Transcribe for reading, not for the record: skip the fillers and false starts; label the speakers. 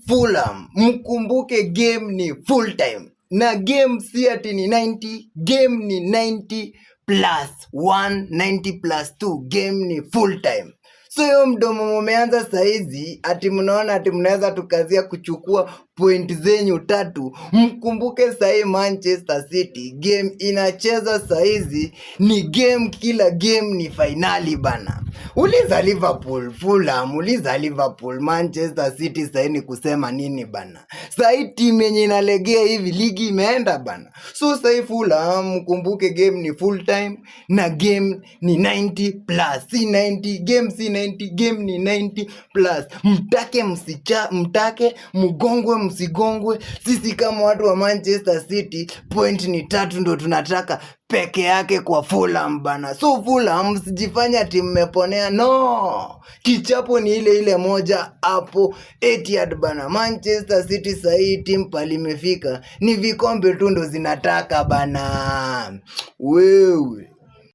Speaker 1: Fulham. Mkumbuke game ni full time. Na game si ati ni 90, game ni 90 plus 1, 90 plus 2, game ni full time. So hiyo mdomo mumeanza saizi, ati mnaona ati mnaweza tukazia kuchukua point zenyu 3. Mkumbuke sahi Manchester City game inacheza saizi ni game, kila game ni finali bana. Uliza Liverpool, Fulham, uliza Liverpool, Manchester City sahi ni kusema nini bana. Sahi timu yenye inalegea hivi ligi imeenda bana. So sahi Fulham, mkumbuke game ni full time na game ni 90 plus. Si 90, game si 90, game ni 90 plus. Mtake mgongwe msigongwe, sisi kama watu wa Manchester City point ni 3 ndo tunataka peke yake kwa Fulham bana. So Fulham msijifanya ati mmeponea, no, kichapo ni ile moja hapo Etihad bana. Manchester City sahi team palimefika ni vikombe tu ndo zinataka bana. Wewe